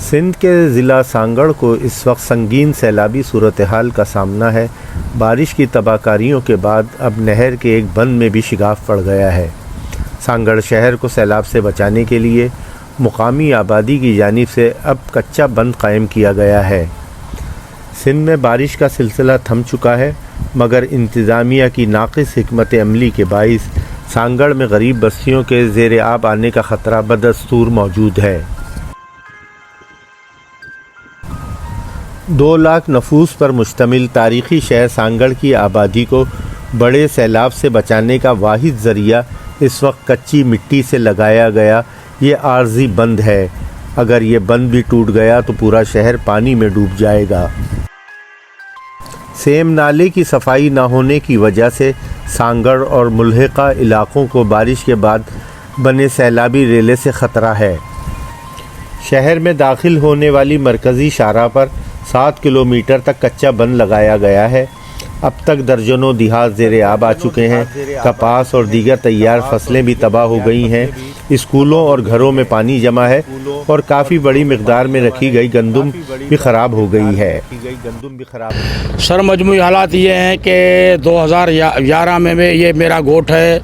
सिंध के ज़िला सांगड़ को इस वक्त संगीन सैलाबी सूरत हाल का सामना है। बारिश की तबाहकारियों के बाद अब नहर के एक बंद में भी शिगाफ पड़ गया है। सांगड़ शहर को सैलाब से बचाने के लिए मुकामी आबादी की जानिब से अब कच्चा बंद कायम किया गया है। सिंध में बारिश का सिलसिला थम चुका है, मगर इंतज़ामिया की नाक़िस हिकमत अमली के बाइस सांगड़ में गरीब बस्तियों के ज़ेर आब आने का ख़तरा बदस्तूर मौजूद है। 2 लाख नफूस पर मुश्तमिल तारीख़ी शहर सांगड़ की आबादी को बड़े सैलाब से बचाने का वाहिद ज़रिया इस वक्त कच्ची मिट्टी से लगाया गया ये आर्जी बंद है। अगर ये बंद भी टूट गया तो पूरा शहर पानी में डूब जाएगा। सेम नाले की सफाई न होने की वजह से सांगड़ और मुल्हिका इलाक़ों को बारिश के बाद बने सैलाबी रेले से ख़तरा है। शहर में दाखिल होने वाली मरकज़ी शाहराह पर 7 किलोमीटर तक कच्चा बंद लगाया गया है। अब तक दर्जनों दिहात ज़ेरे आब आ चुके हैं। कपास और दीगर तैयार फसलें भी तबाह हो गई हैं। स्कूलों और घरों में पानी जमा है और काफ़ी बड़ी मिकदार में रखी गई गंदुम भी ख़राब हो गई है। सर मजमूई हालात ये हैं कि 2011 में ये मेरा गोठ है,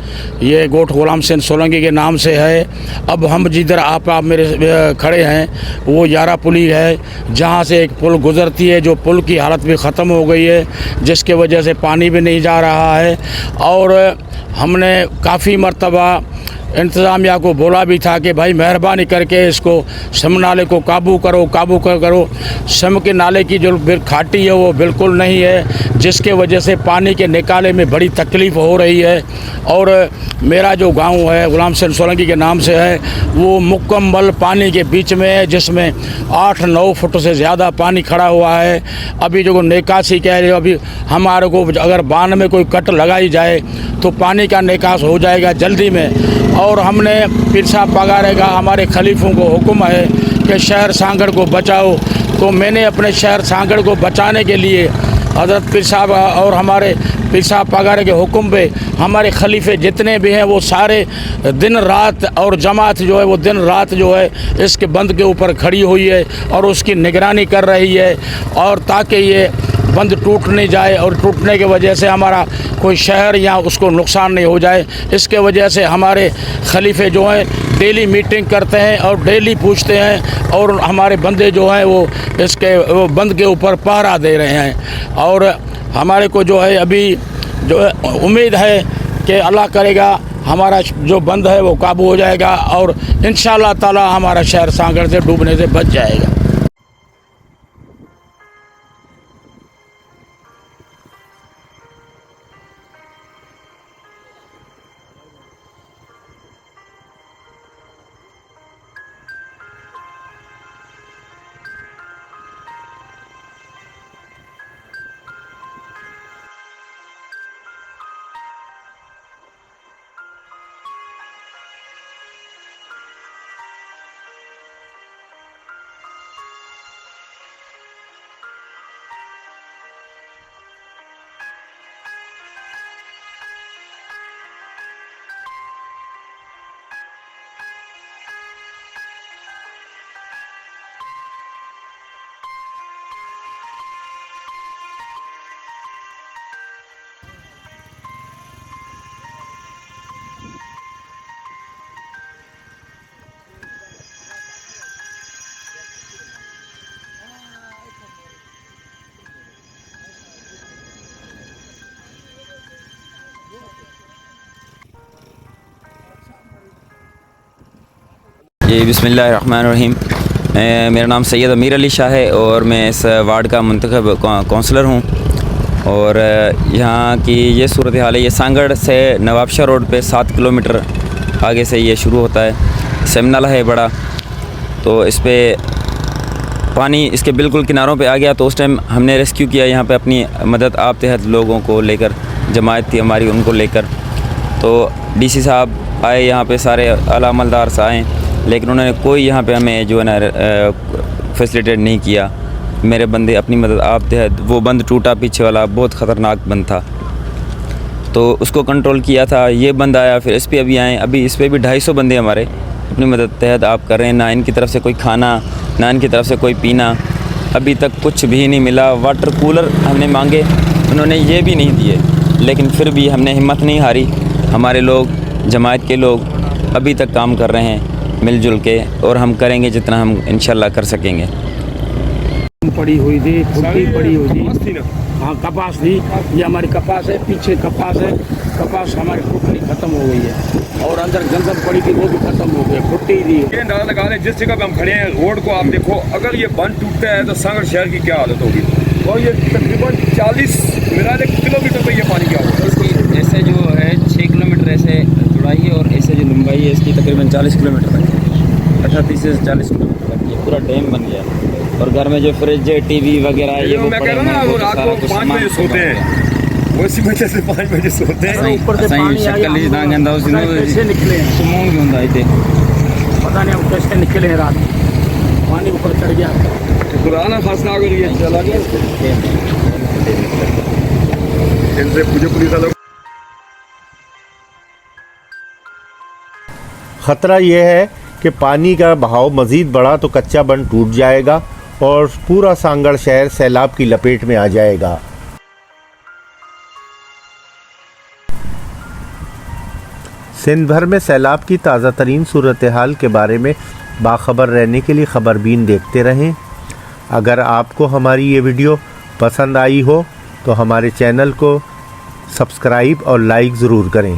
ये गोठ गुलाम सिंह सोलंकी के नाम से है। अब हम जिधर आप मेरे खड़े हैं वो 11 पुली है, जहाँ से एक पुल गुज़रती है, जो पुल की हालत भी ख़त्म हो गई है, जिसके वजह से पानी भी नहीं जा रहा है। और हमने काफ़ी मरतबा इंतज़ामिया को बोला भी था कि भाई मेहरबानी करके इसको सिम नाले को काबू करो। सिम के नाले की जो खाटी है वो बिल्कुल नहीं है, जिसके वजह से पानी के निकाले में बड़ी तकलीफ़ हो रही है। और मेरा जो गांव है गुलाम सिंह सोलंकी के नाम से है, वो मुकम्मल पानी के बीच में है, जिसमें 8-9 फुट से ज़्यादा पानी खड़ा हुआ है। अभी जो निकासी कह रहे हो, अभी हमारे को अगर बांध में कोई कट लगाई जाए तो पानी का निकास हो जाएगा जल्दी में। और हमने पीर साहब पगारेगा हमारे खलीफों को हुक्म है कि शहर सांगड़ को बचाओ। तो मैंने अपने शहर सांगड़ को बचाने के लिए हज़रत पीर साहब और हमारे पीर साहब पगारे के हुक्म पे हमारे खलीफे जितने भी हैं वो सारे दिन रात, और जमात जो है वो दिन रात जो है इसके बंद के ऊपर खड़ी हुई है और उसकी निगरानी कर रही है, और ताकि ये बंद टूट नहीं जाए और टूटने की वजह से हमारा कोई शहर या उसको नुकसान नहीं हो जाए। इसके वजह से हमारे खलीफे जो हैं डेली मीटिंग करते हैं और डेली पूछते हैं, और हमारे बंदे जो हैं वो बंद के ऊपर पहरा दे रहे हैं। और हमारे को जो है अभी जो है उम्मीद है कि अल्लाह करेगा हमारा जो बंद है वो काबू हो जाएगा और इंशाअल्लाह ताला हमारा शहर सांगड़ से डूबने से बच जाएगा। जी बिस्मिल्लाहिर्रहमानिर्रहीम। मेरा नाम सैयद अमीर अली शाह है और मैं इस वार्ड का मुंतखब कौंसलर हूँ। और यहाँ की ये सूरत हाल है, ये सांगड़ से नवाबशाह रोड पे 7 किलोमीटर आगे से ये शुरू होता है। सेमनाला है बड़ा, तो इस पर पानी इसके बिल्कुल किनारों पे आ गया। तो उस टाइम हमने रेस्क्यू किया यहाँ पे अपनी मदद आप तहत लोगों को लेकर, जमात थी हमारी उनको लेकर। तो डीसी साहब आए यहाँ पे, सारे आला अमलदार से आए, लेकिन उन्होंने कोई यहाँ पे हमें जो है ना फैसिलिटेट नहीं किया। मेरे बंदे अपनी मदद आप तहत, वो बंद टूटा पीछे वाला, बहुत ख़तरनाक बंद था, तो उसको कंट्रोल किया था। ये बंद आया, फिर इस पर अभी आए, अभी इस पर भी 250 बंदे हमारे अपनी मदद तहत आप कर रहे हैं। ना इनकी तरफ से कोई खाना, ना इनकी तरफ से कोई पीना, अभी तक कुछ भी नहीं मिला। वाटर कूलर हमने मांगे, उन्होंने ये भी नहीं दिए, लेकिन फिर भी हमने हिम्मत नहीं हारी। हमारे लोग, जमात के लोग अभी तक काम कर रहे हैं मिलजुल के, और हम करेंगे जितना हम इंशाल्लाह कर सकेंगे। पड़ी हुई थी, फुट्टी पड़ी हुई थी, हाँ कपास थी, ये हमारी कपास है, पीछे कपास है, कपास हमारी टोटली खत्म हो गई है, और अंदर जंगल पड़ी थी वो भी खत्म हो गई, फुट्टी थी। ये अंदाजा लगा रहे हैं जिस जगह पे हम खड़े हैं, रोड को आप देखो, अगर ये बंद टूटता है तो सांगड़ शहर की क्या हालत होगी। और ये तकरीबन 40 किलोमीटर पे ये पानी क्या होगा। इसकी ऐसे जो है 6 किलोमीटर ऐसे चौड़ाई है, और ऐसे जो लंबाई है इसकी तकरीबन 40 किलोमीटर तक है, 38 से 40 किलोमीटर तक ये पूरा डैम बन गया है। और घर में जो फ्रिज है, टीवी वगैरह ये वो मैं कह रहा हूँ ना, वो रात को 5 बजे सोते हैं, वो इसी वजह से 5 बजे सोते हैं। ऊपर से पानी आया, कैसे निकले हैं, सुमोन क्यों था इतने, पता नहीं हम कैसे निकले हैं, रात पानी ऊपर चढ़ गया, पुराना खासना अगर ये चला गया इनसे पूछे पुलिस वालों। ख़तरा यह है कि पानी का बहाव मज़ीद बढ़ा तो कच्चा बंद टूट जाएगा और पूरा सांगड़ शहर सैलाब की लपेट में आ जाएगा। सिंध भर में सैलाब की ताज़ा तरीन सूरत हाल के बारे में बाखबर रहने के लिए खबरबीन देखते रहें। अगर आपको हमारी ये वीडियो पसंद आई हो तो हमारे चैनल को सब्सक्राइब और लाइक ज़रूर करें।